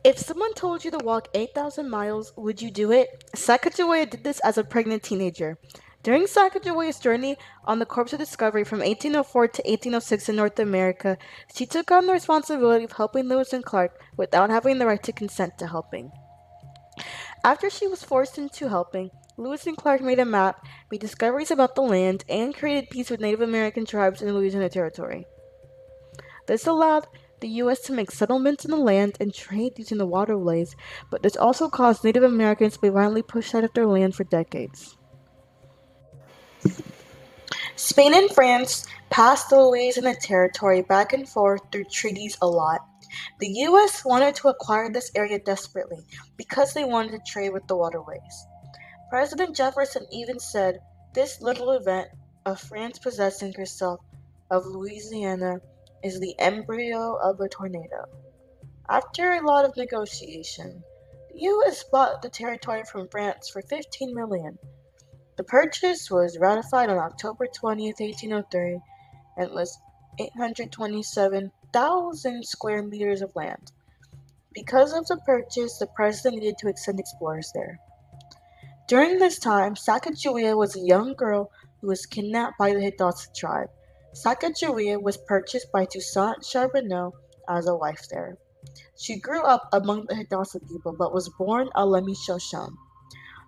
If someone told you to walk 8,000 miles, would you do it? Sacagawea did this as a pregnant teenager. During Sacagawea's journey on the Corpse of Discovery from 1804 to 1806 in North America, she took on the responsibility of helping Lewis and Clark without having the right to consent to helping. After she was forced into helping, Lewis and Clark made a map, made discoveries about the land, and created peace with Native American tribes in the Louisiana Territory. This allowed the U.S. to make settlements in the land and trade using the waterways, but this also caused Native Americans to be violently pushed out of their land for decades. Spain and France passed the Louisiana Territory back and forth through treaties a lot. The U.S. wanted to acquire this area desperately because they wanted to trade with the waterways. President Jefferson even said this little event of France possessing herself of Louisiana is the embryo of a tornado. After a lot of negotiation, the U.S. bought the territory from France for $15 million. The purchase was ratified on October 20th, 1803, and was 827,000 square meters of land. Because of the purchase, the president needed to send explorers there. During this time, Sacagawea was a young girl who was kidnapped by the Hidatsa tribe. Sacagawea was purchased by Toussaint Charbonneau as a wife there. She grew up among the Hidatsa people but was born a Lemi Shoshone.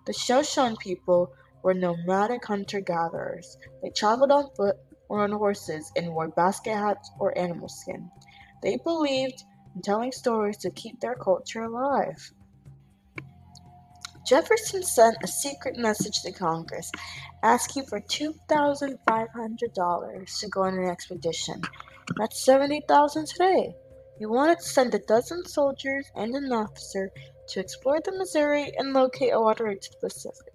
The Shoshone people were nomadic hunter-gatherers. They traveled on foot or on horses and wore basket hats or animal skin. They believed in telling stories to keep their culture alive. Jefferson sent a secret message to Congress asking for $2,500 to go on an expedition. That's $70,000 today. He wanted to send a dozen soldiers and an officer to explore the Missouri and locate a water route to the Pacific.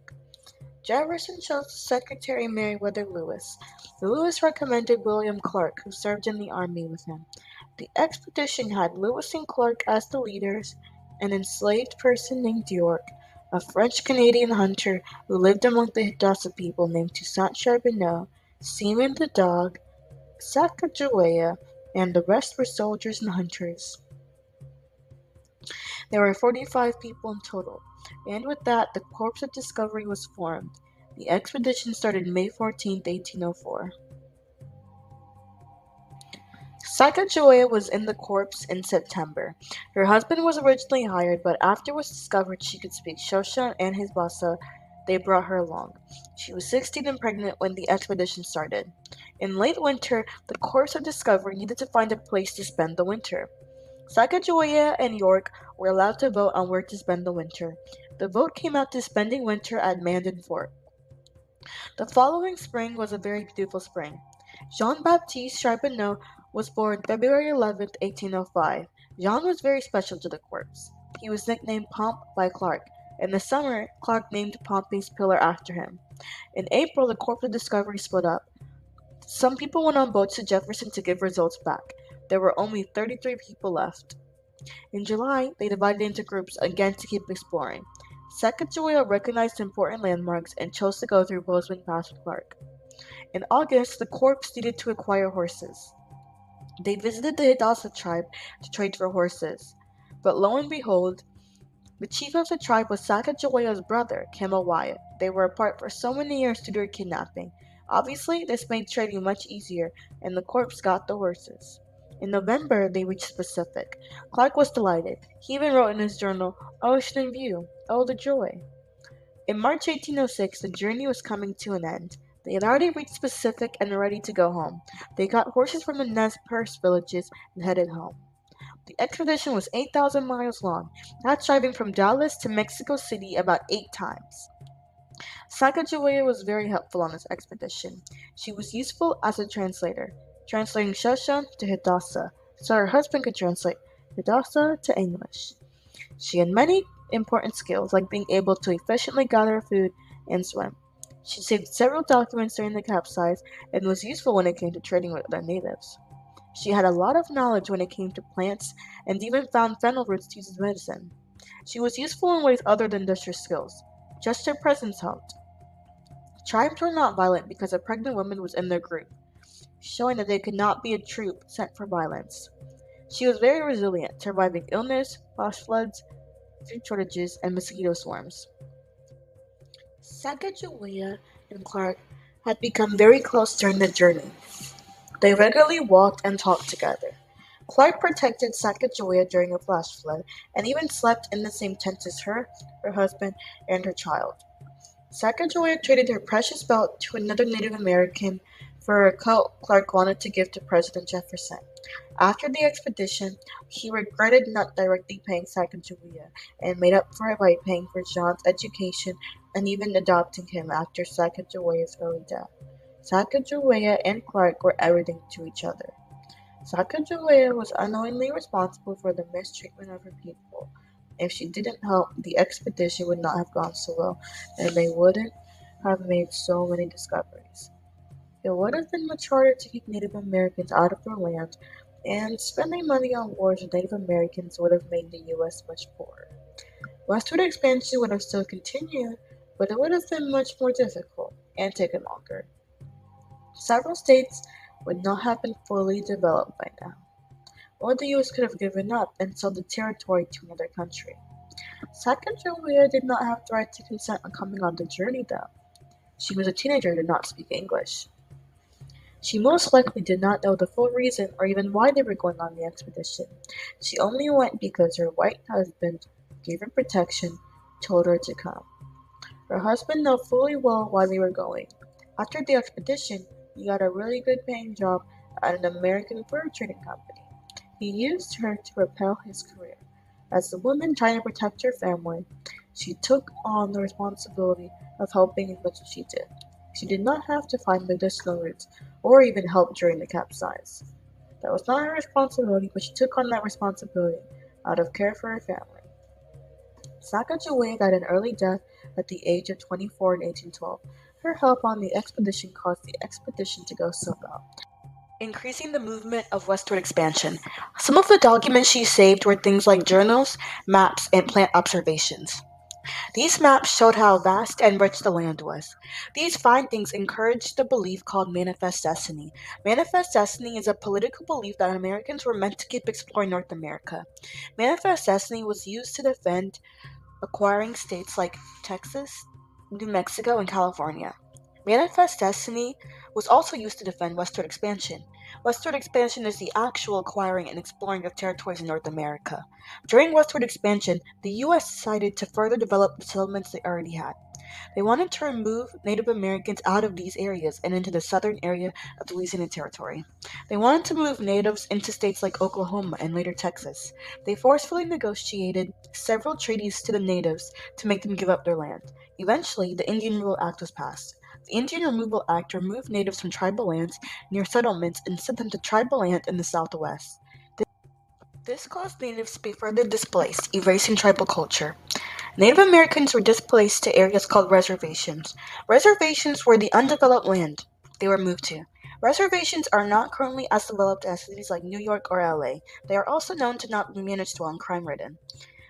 Jefferson chose Secretary Meriwether Lewis. Lewis recommended William Clark, who served in the army with him. The expedition had Lewis and Clark as the leaders, an enslaved person named York, a French-Canadian hunter who lived among the Hidatsa people named Toussaint Charbonneau, Seaman the dog, Sacagawea, and the rest were soldiers and hunters. There were 45 people in total, and with that, the Corps of Discovery was formed. The expedition started May 14, 1804. Sacagawea was in the corps in September. Her husband was originally hired, but after it was discovered she could speak Shosha and his Basa, they brought her along. She was 16 and pregnant when the expedition started. In late winter, the Corps of Discovery needed to find a place to spend the winter. Sacagawea and York were allowed to vote on where to spend the winter. The vote came out to spending winter at Mandan Fort. The following spring was a very beautiful spring. Jean-Baptiste Charbonneau was born February 11, 1805. Jean was very special to the corps. He was nicknamed Pomp by Clark. In the summer, Clark named Pompey's pillar after him. In April, the Corps of Discovery split up. Some people went on boats to Jefferson to give results back. There were only 33 people left. In July, they divided into groups again to keep exploring. Sacagawea recognized important landmarks and chose to go through Bozeman Pass with Clark. In August, the corps needed to acquire horses. They visited the Hidatsa tribe to trade for horses. But lo and behold, the chief of the tribe was Sacagawea's brother, Kamawaya. They were apart for so many years due to their kidnapping. Obviously, this made trading much easier, and the corps got the horses. In November, they reached the Pacific. Clark was delighted. He even wrote in his journal, "Ocean in view. Oh, the joy." In March 1806, the journey was coming to an end. They had already reached the Pacific and were ready to go home. They got horses from the Nez Perce villages and headed home. The expedition was 8,000 miles long. That's driving from Dallas to Mexico City about 8 times. Sacagawea was very helpful on this expedition. She was useful as a translator, translating Shoshan to Hidatsa, so her husband could translate Hidatsa to English. She had many important skills, like being able to efficiently gather food and swim. She saved several documents during the capsize and was useful when it came to trading with other natives. She had a lot of knowledge when it came to plants and even found fennel roots to use as medicine. She was useful in ways other than just her skills. Just her presence helped. Tribes were not violent because a pregnant woman was in their group, showing that they could not be a troop sent for violence. She was very resilient, surviving illness, flash floods, food shortages, and mosquito swarms. Sacagawea and Clark had become very close during the journey. They regularly walked and talked together. Clark protected Sacagawea during a flash flood and even slept in the same tent as her husband, and her child. Sacagawea traded her precious belt to another Native American for a coat Clark wanted to give to President Jefferson. After the expedition, he regretted not directly paying Sacagawea and made up for it by paying for John's education and even adopting him after Sacagawea's early death. Sacagawea and Clark were everything to each other. Sacagawea was unknowingly responsible for the mistreatment of her people. If she didn't help, the expedition would not have gone so well, and they wouldn't have made so many discoveries. It would have been much harder to keep Native Americans out of their land, and spending money on wars with Native Americans would have made the U.S. much poorer. Westward expansion would have still continued, but it would have been much more difficult and taken longer. Several states would not have been fully developed by now, or the US could have given up and sold the territory to another country. Sacagawea did not have the right to consent on coming on the journey, though. She was a teenager and did not speak English. She most likely did not know the full reason or even why they were going on the expedition. She only went because her white husband gave her protection, told her to come. Her husband knew fully well why they were going. After the expedition, he got a really good paying job at an American fur trading company. He used her to propel his career. As a woman trying to protect her family, she took on the responsibility of helping as much as she did. She did not have to find medicinal roots or even help during the capsize. That was not her responsibility, but she took on that responsibility out of care for her family. Sacagawea died an early death at the age of 24 in 1812. Her help on the expedition caused the expedition to go so well, increasing the movement of westward expansion. Some of the documents she saved were things like journals, maps, and plant observations. These maps showed how vast and rich the land was. These findings encouraged the belief called manifest destiny. Manifest destiny is a political belief that Americans were meant to keep exploring North America. Manifest destiny was used to defend acquiring states like Texas, New Mexico, and California. Manifest Destiny was also used to defend westward expansion. Westward expansion is the actual acquiring and exploring of territories in North America. During westward expansion, the U.S. decided to further develop the settlements they already had. They wanted to remove Native Americans out of these areas and into the southern area of the Louisiana Territory. They wanted to move natives into states like Oklahoma and later Texas. They forcefully negotiated several treaties to the natives to make them give up their land. Eventually, the Indian Removal Act was passed. The Indian Removal Act removed natives from tribal lands near settlements and sent them to tribal land in the Southwest. This caused natives to be further displaced, erasing tribal culture. Native Americans were displaced to areas called reservations. Reservations were the undeveloped land they were moved to. Reservations are not currently as developed as cities like New York or LA. They are also known to not be managed well and crime ridden.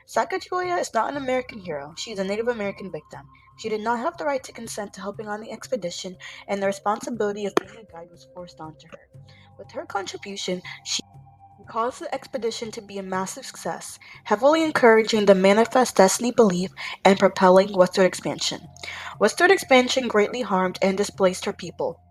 Sacagawea is not an American hero. She is a Native American victim. She did not have the right to consent to helping on the expedition, and the responsibility of being a guide was forced onto her. With her contribution, she caused the expedition to be a massive success, heavily encouraging the manifest destiny belief and propelling westward expansion. Westward expansion greatly harmed and displaced her people.